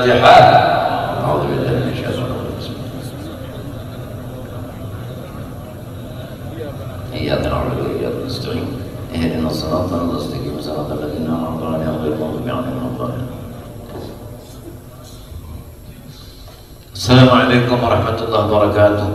Al-Fatihah. A'udzubillahi minasyaitonir rajim. Iyyaka na'budu wa iyyaka nasta'in. Ihdinas siratal mustaqim, siratal ladzina an'amta 'alaihim ghairil maghdubi 'alaihim waladdallin. Assalamualaikum warahmatullahi wabarakatuh.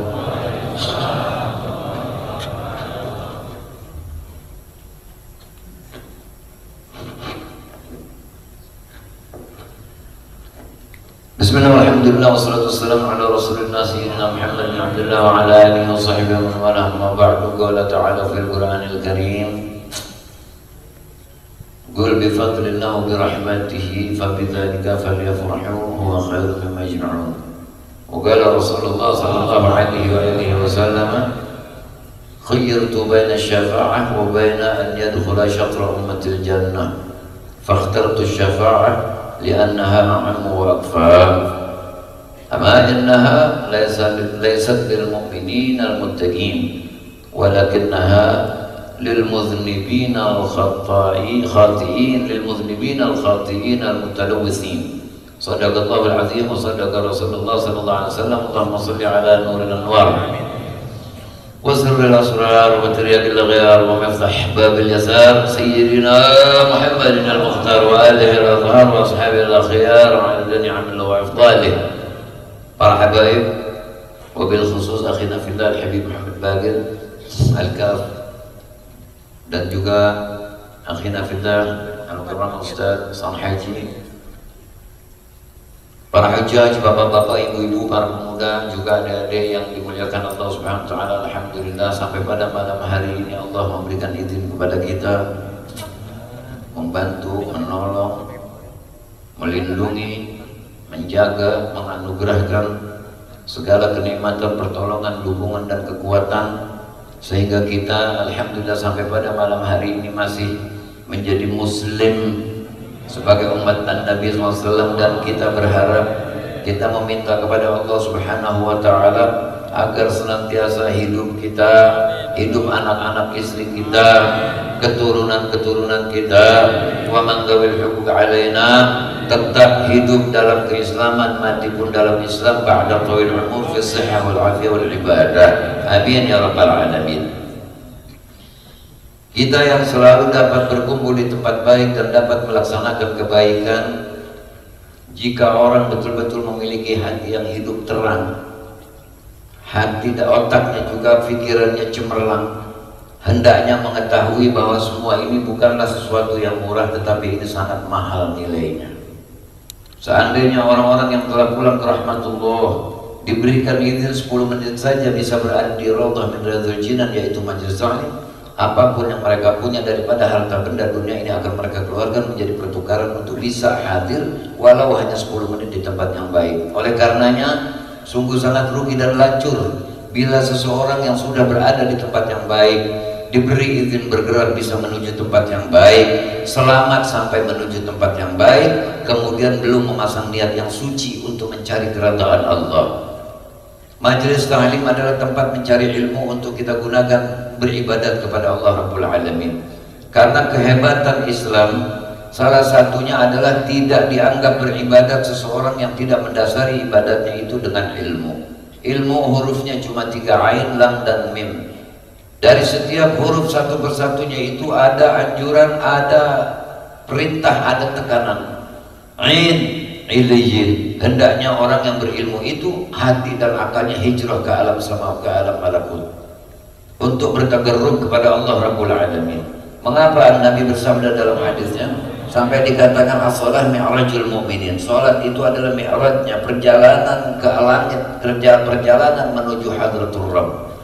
Bismillah, alhamdulillah, wassalatu wassalamu ala rasulillah sayyidina Muhammad bin Abdullah wa ala alihi wa sahbihi wa man walah. Ma ba'du, qala ta'ala fil Qur'anil Karim, qul bi fadlillah wa bi rahmatihi fa bidzalika falyafrahu huwa khairun mimma yajma'un. Wa qala Rasulullah sallallahu alaihi wa alihi wasallam, khayyartu baina asy-syafa'ah wa baina an yadkhula syatra ummatil jannah fakhtartu asy-syafa'ah لأنها أعم وأكفى. أما إنها ليست للمؤمنين المتقين ولكنها للمذنبين الخاطئين المتلوثين. صدق الله العظيم وصدق رسول الله صلى الله عليه وسلم. اللهم صل على نور الأنوار وسر الأسرار وترياق الأغيار ومفتح باب اليسار سيدنا محمد المختار وآله الأطهار وأصحابه الأخيار وعلى نعم الله وأفضاله. Para habaib, wabil khusus akhina fillah al-habib Muhammad Bagir Al-Kaf, dan juga akhina fillah al-mukarram Ustaz San Haji, para hujjaj, bapak-bapak, ibu-ibu, para pemuda, juga adik-adik yang dimuliakan Allah Subhanahu wa taala. Alhamdulillah, sampai pada malam hari ini Allah memberikan izin kepada kita membantu, menolong, melindungi, menjaga, menganugerahkan segala kenikmatan, pertolongan, dukungan dan kekuatan, sehingga kita alhamdulillah sampai pada malam hari ini masih menjadi muslim sebagai umat Nabi SAW. Dan kita berharap, kita meminta kepada Allah Subhanahu wa ta'ala agar senantiasa hidup kita, hidup anak-anak istri kita, keturunan-keturunan kita, wa man dzawil huquq alaina, tetap hidup dalam keislaman, mati pun dalam Islam, ba'da tawil umur fi sihhah wal afiyah wal ibadah. Amin ya rabbal alamin. Kita yang selalu dapat berkumpul di tempat baik dan dapat melaksanakan kebaikan, jika orang betul-betul memiliki hati yang hidup terang, hati dan otaknya juga pikirannya cemerlang, hendaknya mengetahui bahwa semua ini bukanlah sesuatu yang murah, tetapi ini sangat mahal nilainya. Seandainya orang-orang yang telah pulang ke rahmatullah diberikan izin 10 menit saja bisa berada di Raudhah min Riyadhil Jinan, yaitu majelis taklim, apapun yang mereka punya daripada harta benda dunia ini akan mereka keluarkan menjadi pertukaran untuk bisa hadir walau hanya 10 menit di tempat yang baik. Oleh karenanya sungguh sangat rugi dan lacur bila seseorang yang sudah berada di tempat yang baik diberi izin bergerak bisa menuju tempat yang baik, selamat sampai menuju tempat yang baik, kemudian belum memasang niat yang suci untuk mencari keridhaan Allah. Majelis ta'lim adalah tempat mencari ilmu untuk kita gunakan beribadat kepada Allah Rabbul Alamin. Karena kehebatan Islam salah satunya adalah tidak dianggap beribadat seseorang yang tidak mendasari ibadatnya itu dengan ilmu. Ilmu hurufnya cuma 3, ain, lam, dan mim. Dari setiap huruf satu persatunya itu ada anjuran, ada perintah, ada tekanan. Ain, iliyyin, hendaknya orang yang berilmu itu hati dan akalnya hijrah ke alam sama, ke alam malakut, untuk bertagarrub kepada Allah Rabbul Alamin. Mengapa Nabi bersabda dalam hadisnya sampai dikatakan as-shalah mi'rajul mu'minin, salat itu adalah mi'rajnya, perjalanan ke langit, perjalanan menuju hadratul Rabb.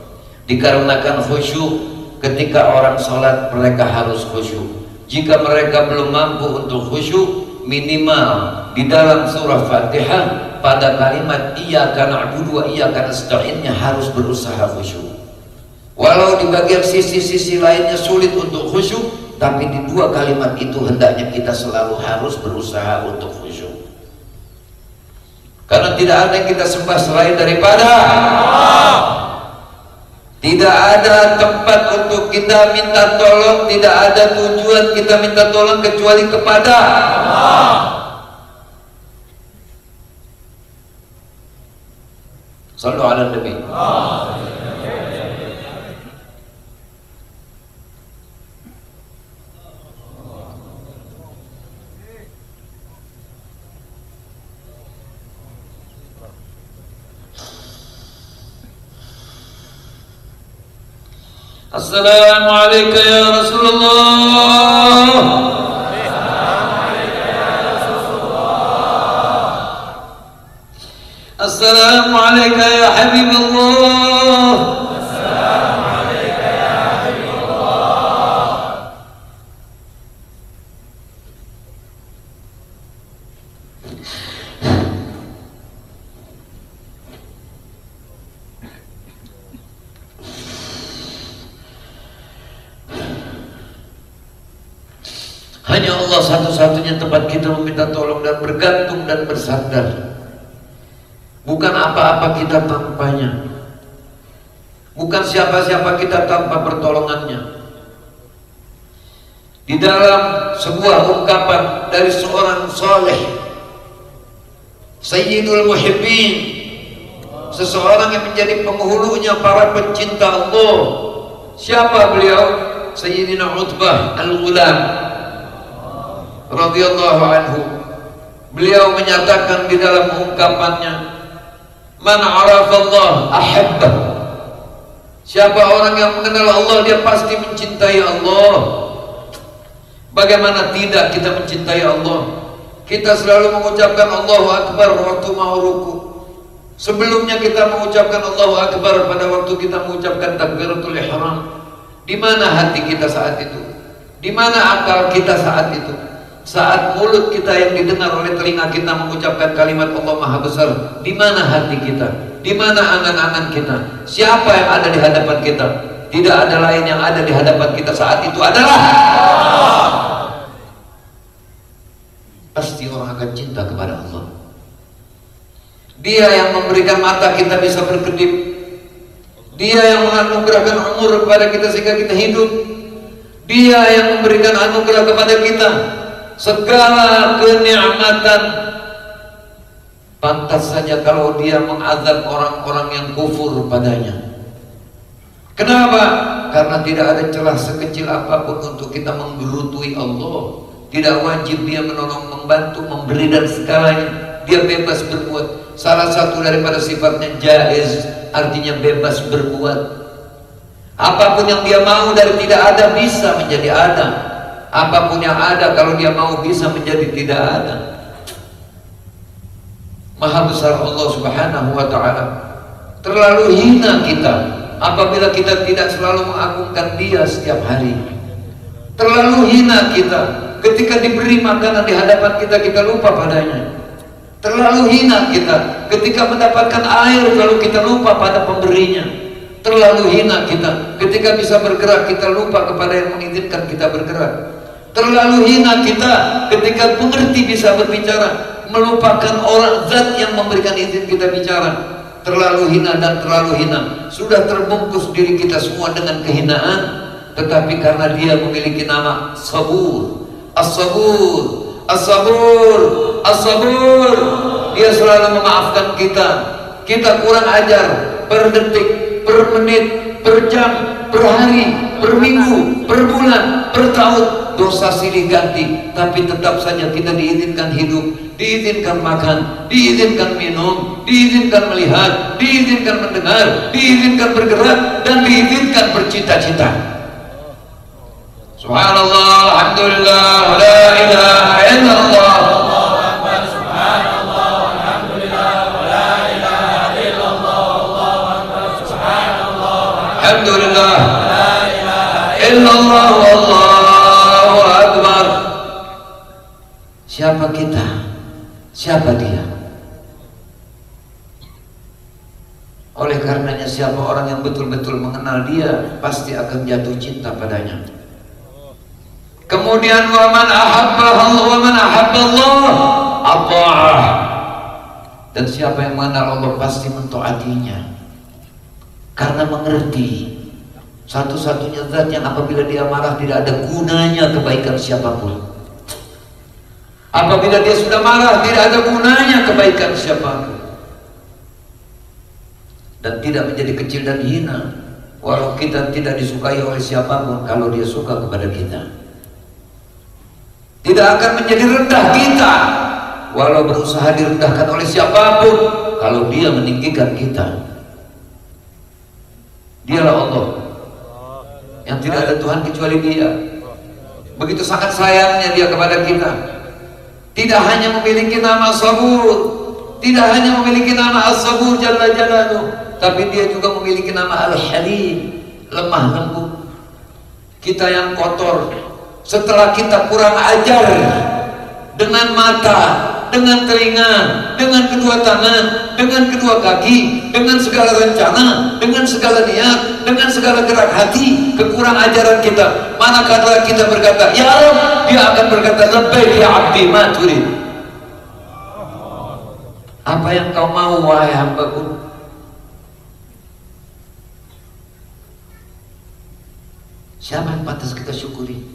Dikarenakan khusyuk, ketika orang salat mereka harus khusyuk. Jika mereka belum mampu untuk khusyuk, minimal di dalam surah Fatihah pada kalimat iyyaka na'budu wa iyyaka nasta'innya harus berusaha khusyuk. Walau di bagian sisi-sisi lainnya sulit untuk khusyuk, tapi di 2 kalimat itu hendaknya kita selalu harus berusaha untuk khusyuk. Karena tidak ada yang kita sembah selain daripada Allah. Tidak ada tempat untuk kita minta tolong, tidak ada tujuan kita minta tolong kecuali kepada Allah. Sallu ala Nabi. Assalamualaikum ya Rasulullah. Assalamualaikum ya Habibullah. Assalamualaikum ya Habibullah. Hanya Allah satu-satunya tempat kita meminta tolong dan bergantung dan bersandar. Bukan apa-apa kita tanpanya, bukan siapa-siapa kita tanpa pertolongannya. Di dalam sebuah ungkapan dari seorang soleh, Sayyidul Muhibbin, seseorang yang menjadi penghulunya para pencinta Allah. Siapa beliau? Sayyidina Utbah Al-Ghulam radhiyallahu anhu. Beliau menyatakan di dalam ungkapannya, man arafa Allah ahabbah. Siapa orang yang mengenal Allah, dia pasti mencintai Allah. Bagaimana tidak kita mencintai Allah? Kita selalu mengucapkan Allahu Akbar waktu mau ruku. Sebelumnya kita mengucapkan Allahu Akbar pada waktu kita mengucapkan takbiratul ihram. Di mana hati kita saat itu? Di mana akal kita saat itu? Saat mulut kita yang didengar oleh telinga kita mengucapkan kalimat Allah Maha Besar, di mana hati kita? Di mana angan-angan kita? Siapa yang ada di hadapan kita? Tidak ada lain yang ada di hadapan kita saat itu adalah Allah. Pasti orang akan cinta kepada Allah. Dia yang memberikan mata kita bisa berkedip. Dia yang menganugerahkan umur kepada kita sehingga kita hidup. Dia yang memberikan anugerah kepada kita segala kenikmatan. Pantas saja kalau dia mengazab orang-orang yang kufur padanya. Kenapa? Karena tidak ada celah sekecil apapun untuk kita menggerutui Allah. Tidak wajib dia menolong, membantu, memberi dan segalanya. Dia bebas berbuat. Salah satu daripada sifatnya jaiz, artinya bebas berbuat. Apapun yang dia mau dari tidak ada bisa menjadi ada. Apapun yang ada kalau dia mau bisa menjadi tidak ada. Maha besar Allah Subhanahu wa ta'ala. Terlalu hina kita apabila kita tidak selalu mengagungkan dia setiap hari. Terlalu hina kita ketika diberi makanan di hadapan kita, kita lupa padanya. Terlalu hina kita ketika mendapatkan air lalu kita lupa pada pemberinya. Terlalu hina kita ketika bisa bergerak, kita lupa kepada yang mengizinkan kita bergerak. Terlalu hina kita ketika mengerti bisa berbicara, melupakan orang zat yang memberikan izin kita bicara. Terlalu hina dan terlalu hina. Sudah terbungkus diri kita semua dengan kehinaan, tetapi karena dia memiliki nama Sabur, As-Sabur, As-Sabur, As-Sabur, dia selalu memaafkan kita. Kita kurang ajar per detik, per menit, per jam, per hari, per minggu, per bulan, per tahun, dosa silih ganti, tapi tetap saja kita diizinkan hidup, diizinkan makan, diizinkan minum, diizinkan melihat, diizinkan mendengar, diizinkan bergerak, dan diizinkan bercita-cita. Subhanallah, alhamdulillah, la ilaha illallah. Alhamdulillah, la ilaha illallah, wallahu akbar. Siapa kita? Siapa dia? Oleh karenanya siapa orang yang betul-betul mengenal dia pasti akan jatuh cinta padanya. Kemudian wa man ahabba Allah, wa man ahabba Allah ata'ah. Dan siapa yang mengenal Allah pasti mentaatinya. Karena mengerti satu-satunya zat yang apabila dia marah tidak ada gunanya kebaikan siapapun. Apabila dia sudah marah tidak ada gunanya kebaikan siapapun. dan tidak menjadi kecil dan hina, walau kita tidak disukai oleh siapapun. Kalau dia suka kepada kita, tidak akan menjadi rendah kita, walau berusaha direndahkan oleh siapapun. Kalau dia meninggikan kita, dialah Allah yang tidak ada Tuhan kecuali Dia. Begitu sangat sayangnya Dia kepada kita. Tidak hanya memiliki nama Sabur, tidak hanya memiliki nama As-Sabur Jalla Jalaluh, tapi Dia juga memiliki nama Al-Halim, lemah lembut. Kita yang kotor, setelah kita kurang ajar dengan mata, dengan telinga, dengan kedua tangan, dengan kedua kaki, dengan segala rencana, dengan segala niat, dengan segala gerak hati, kekurang ajaran kita, manakala kita berkata ya Rabb, Dia akan berkata labbaik ya abdi ma turid. Apa yang kau mau wahai hambaku? Siapa yang pantas kita syukuri?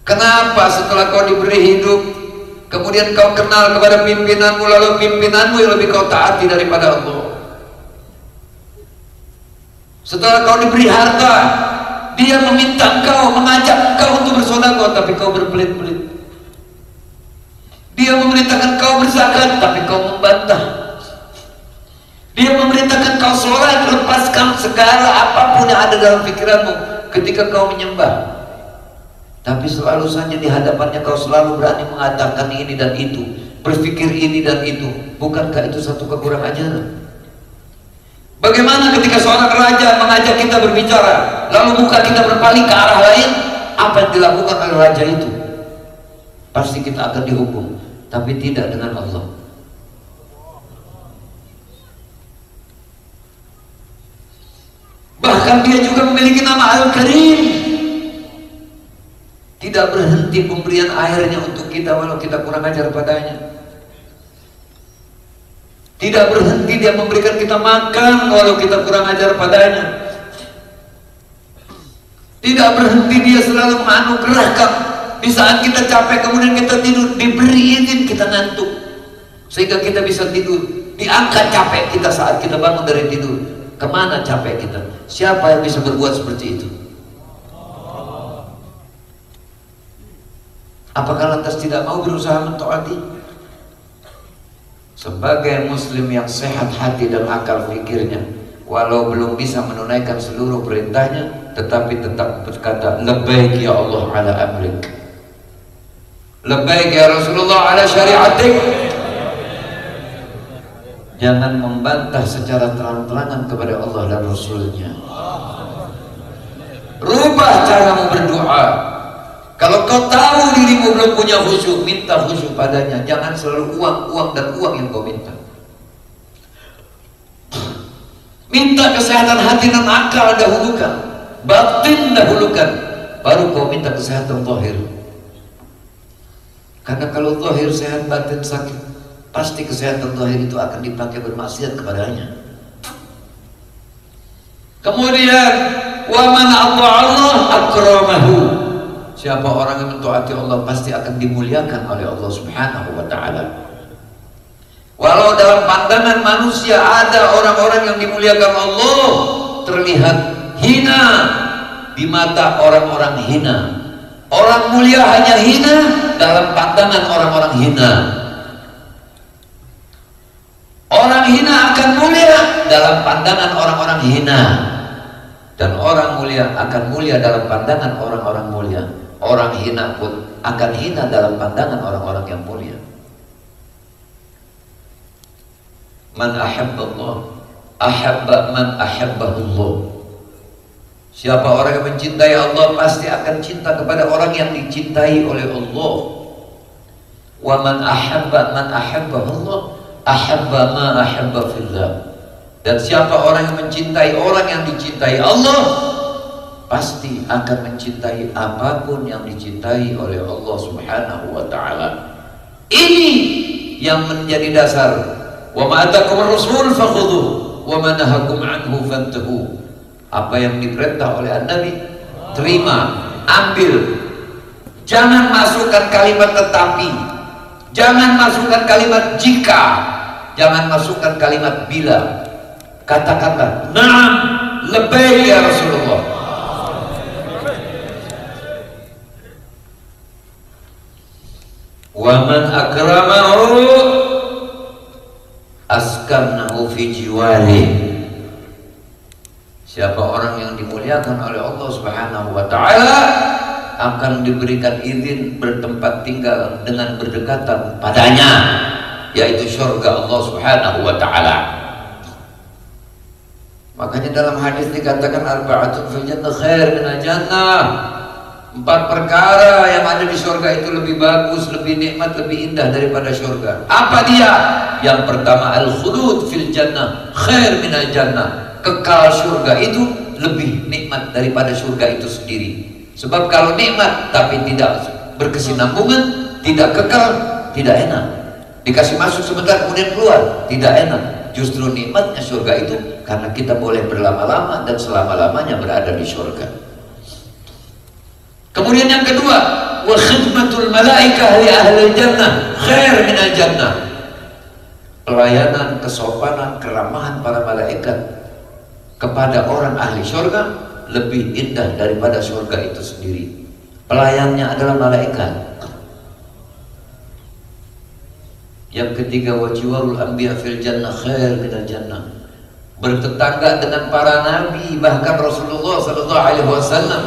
Kenapa setelah kau diberi hidup, kemudian kau kenal kepada pimpinanmu, lalu pimpinanmu yang lebih kau taati daripada Allah? Setelah kau diberi harta, dia meminta engkau, mengajak engkau untuk bersedekah, tapi kau berbelit-belit. Dia memerintahkan kau berzakat, tapi kau membantah. Dia memerintahkan kau sholat, lepaskan segala apapun yang ada dalam pikiranmu ketika kau menyembah. Tapi selalu saja di hadapannya kau selalu berani mengatakan ini dan itu, berpikir ini dan itu. Bukankah itu satu kekurangan ajaran? Bagaimana ketika seorang raja mengajak kita berbicara, lalu muka kita berpaling ke arah lain? Apa yang dilakukan oleh raja itu? Pasti kita akan dihukum, tapi tidak dengan Allah. Bahkan Dia juga memiliki nama Al-Karim. Tidak berhenti pemberian airnya untuk kita walau kita kurang ajar padanya. Tidak berhenti Dia memberikan kita makan walau kita kurang ajar padanya. Tidak berhenti Dia selalu menganugerahkan. Di saat kita capek kemudian kita tidur, diberi izin kita ngantuk sehingga kita bisa tidur. Diangkat capek kita saat kita bangun dari tidur. Kemana capek kita? Siapa yang bisa berbuat seperti itu? Apakah lantas tidak mau berusaha mentaati? Sebagai muslim yang sehat hati dan akal fikirnya, walau belum bisa menunaikan seluruh perintahnya, tetapi tetap berkata labbaik ya Allah ala amrik, labbaik ya Rasulullah ala syariatik. Jangan membantah secara terang-terangan kepada Allah dan Rasulnya. Rubah caramu berdoa. Kalau kau tahu dirimu belum punya khusyuk, minta khusyuk padanya. Jangan selalu uang, uang dan uang yang kau minta. Minta kesehatan hati dan akal dahulukan, batin dahulukan, baru kau minta kesehatan zahir. Karena kalau zahir sehat, batin sakit, pasti kesehatan zahir itu akan dipakai bermaksiat kepadanya. Kemudian wa man Allah akramahu. Siapa orang yang mentaati Allah pasti akan dimuliakan oleh Allah Subhanahu wa taala. Walau dalam pandangan manusia ada orang-orang yang dimuliakan Allah terlihat hina di mata orang-orang hina. Orang mulia hanya hina dalam pandangan orang-orang hina. Orang hina akan mulia dalam pandangan orang-orang hina, dan orang mulia akan mulia dalam pandangan orang-orang mulia. Orang hina pun akan hina dalam pandangan orang-orang yang mulia. Man ahabba Allah ahabba man ahabbahullah. Siapa orang yang mencintai Allah pasti akan cinta kepada orang yang dicintai oleh Allah. Wa man ahabbahullah ahabba ma ahabba fillah. Dan siapa orang yang mencintai orang yang dicintai Allah pasti akan mencintai apapun yang dicintai oleh Allah Subhanahu wa taala. Ini yang menjadi dasar. Wa ma atakumur rasul fakhudhuhu wa ma nahakum anhu fantahu. Apa yang diperintah oleh Nabi, terima, ambil. Jangan masukkan kalimat tetapi, jangan masukkan kalimat jika, Jangan masukkan kalimat bila. Katakanlah, na'am, labbaik ya Rasulullah. Wa man akramahu askannahu fi jiwari. Siapa orang yang dimuliakan oleh Allah Subhanahu wa taala akan diberikan izin bertempat tinggal dengan berdekatan padanya, yaitu surga Allah Subhanahu wa taala. Makanya dalam hadis dikatakan arba'atun fil jannah khair minal jannah. 4 perkara yang ada di surga itu lebih bagus, lebih nikmat, lebih indah daripada surga. Apa dia? Yang pertama, al-khulud fil jannah khair minal jannah. Kekal surga itu lebih nikmat daripada surga itu sendiri. Sebab kalau nikmat tapi tidak berkesinambungan, tidak kekal, tidak enak. Dikasih masuk sebentar kemudian keluar, tidak enak. Justru nikmatnya surga itu karena kita boleh berlama-lama dan selama-lamanya berada di surga. Kemudian yang kedua, wa khidmatul malaikah li ahli jannah khair minal jannah. Pelayanan, kesopanan, keramahan para malaikat kepada orang ahli surga lebih indah daripada surga itu sendiri. Pelayannya adalah malaikat. Yang ketiga, wa jiwarul anbiya fil jannah khair minal jannah. Bertetangga dengan para nabi, bahkan Rasulullah sallallahu alaihi wasallam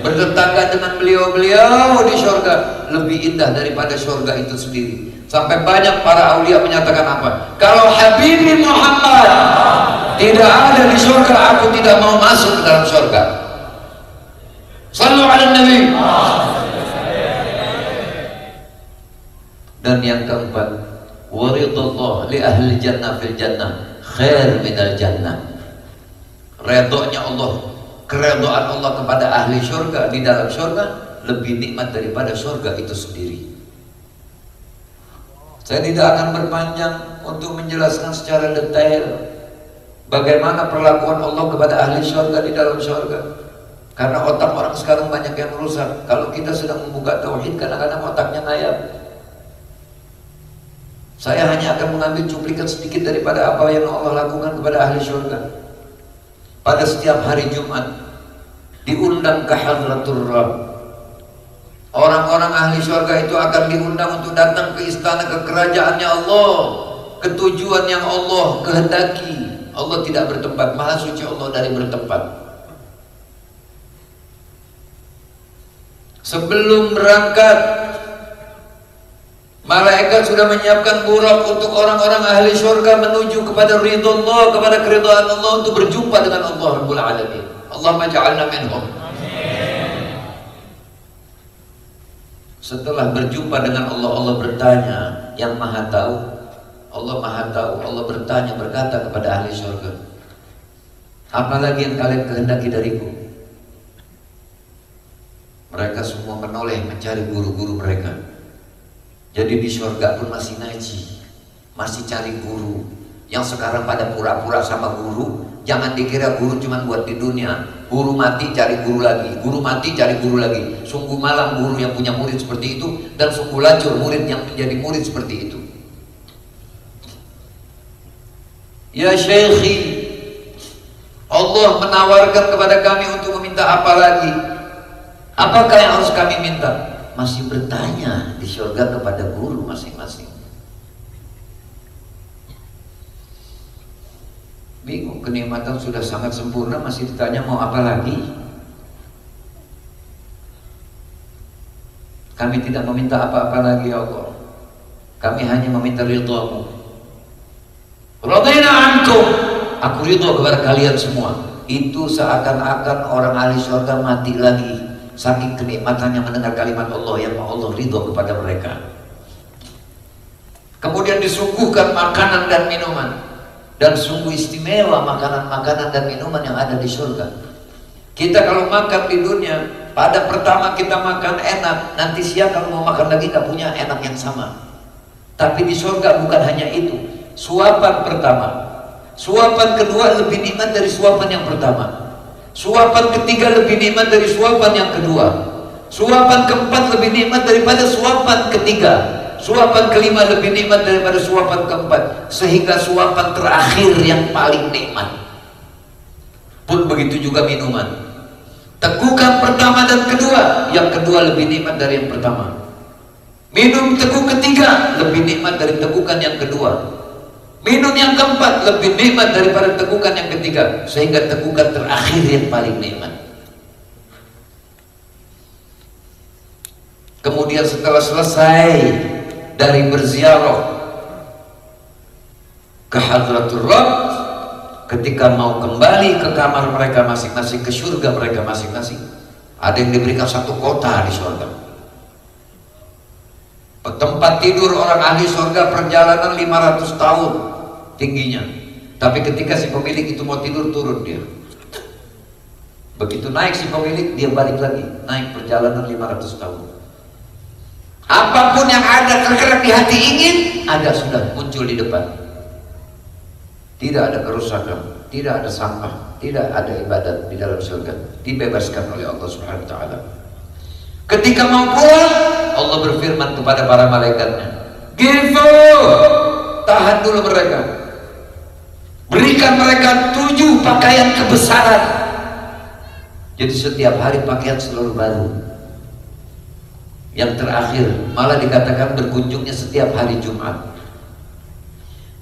bertetangga dengan beliau-beliau di surga lebih indah daripada surga itu sendiri. Sampai banyak para aulia menyatakan apa? Kalau Habibie Muhammad tidak ada di surga, aku tidak mau masuk ke dalam surga. Sallu ala Nabi. Dan yang keempat, waridullah li ahli jannah fil jannah khair minal jannah. Redhonya Allah, keredaan Allah kepada ahli surga di dalam surga lebih nikmat daripada surga itu sendiri. Saya tidak akan berpanjang untuk menjelaskan secara detail bagaimana perlakuan Allah kepada ahli surga di dalam surga. Karena otak orang sekarang banyak yang rusak. Kalau kita sedang membuka tauhid, kadang-kadang otaknya ngayap. Saya hanya akan mengambil cuplikan sedikit daripada apa yang Allah lakukan kepada ahli surga. Pada setiap hari Jumat diundang ke Hadratur Rabb. Orang-orang ahli surga itu akan diundang untuk datang ke istana, ke kerajaannya Allah, ke tujuan yang Allah kehendaki. Allah tidak bertempat, maha suci Allah dari bertempat. Sebelum berangkat, malaikat sudah menyiapkan burak untuk orang-orang ahli surga menuju kepada ridho Allah, kepada keridhaan Allah, untuk berjumpa dengan Allah Rabbul Alamin. Allahumma ja'alna minhum. Setelah berjumpa dengan Allah, Allah bertanya, yang maha tahu, Allah maha tahu. Allah bertanya, berkata kepada ahli surga, apalagi yang kalian kehendaki dariku? Mereka semua menoleh mencari guru-guru mereka. Jadi di surga pun masih ngaji, masih cari guru. Yang sekarang pada pura-pura sama guru. Jangan dikira guru cuma buat di dunia. Guru mati cari guru lagi, guru mati cari guru lagi. Sungguh malang guru yang punya murid seperti itu, dan sungguh lacur murid yang menjadi murid seperti itu. Ya Syekhi, Allah menawarkan kepada kami untuk meminta apa lagi? Apakah yang harus kami minta? Masih bertanya di surga kepada guru masing-masing. Bingung, kenikmatan sudah sangat sempurna, masih ditanya mau apa lagi? Kami tidak meminta apa-apa lagi ya Allah. Kami hanya meminta ridhamu. Radina ankum, aku ridho kepada kalian semua. Itu seakan-akan orang ahli surga mati lagi, saking kenikmatannya mendengar kalimat Allah yang Allah ridho kepada mereka. Kemudian disuguhkan makanan dan minuman. Dan sungguh istimewa makanan-makanan dan minuman yang ada di surga. Kita kalau makan di dunia, pada pertama kita makan enak, nanti siang kalau mau makan lagi gak punya enak yang sama. Tapi di surga bukan hanya itu. Suapan pertama, suapan kedua lebih nikmat dari suapan yang pertama. Suapan ketiga lebih nikmat dari suapan yang kedua. Suapan keempat lebih nikmat daripada suapan ketiga. Suapan kelima lebih nikmat daripada suapan keempat, sehingga suapan terakhir yang paling nikmat. Pun begitu juga minuman. Tegukan pertama dan kedua, yang kedua lebih nikmat dari yang pertama. Minum teguk ketiga lebih nikmat dari tegukan yang kedua. Minum yang keempat lebih nikmat daripada tegukan yang ketiga, sehingga tegukan terakhir yang paling nikmat. Kemudian setelah selesai dari berziarah ke Hadratul Rabb, ketika mau kembali ke kamar mereka masing-masing, ke surga mereka masing-masing, ada yang diberikan satu kota di surga. Tempat tidur orang ahli surga perjalanan 500 tahun tingginya. Tapi ketika si pemilik itu mau tidur, turun dia. Begitu naik si pemilik, dia balik lagi, naik perjalanan 500 tahun. Apapun yang ada tergerak di hati ingin, ada sudah muncul di depan. Tidak ada kerusakan, tidak ada sampah, tidak ada ibadat di dalam surga. Dibebaskan oleh Allah Subhanahu wa taala. Ketika mau pulang, Allah berfirman kepada para malaikatnya, "Gitu, tahan dulu mereka. Berikan mereka 7 pakaian kebesaran." Jadi setiap hari pakaian selalu baru. Yang terakhir malah dikatakan berkunjungnya setiap hari Jumat.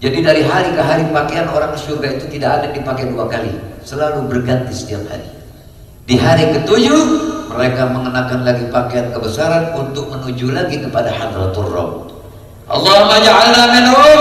Jadi dari hari ke hari pakaian orang surga itu tidak ada dipakai 2 kali, selalu berganti setiap hari. Di hari ke-7 mereka mengenakan lagi pakaian kebesaran untuk menuju lagi kepada Hadratul Rabb. Allahumma ja'alna minhum.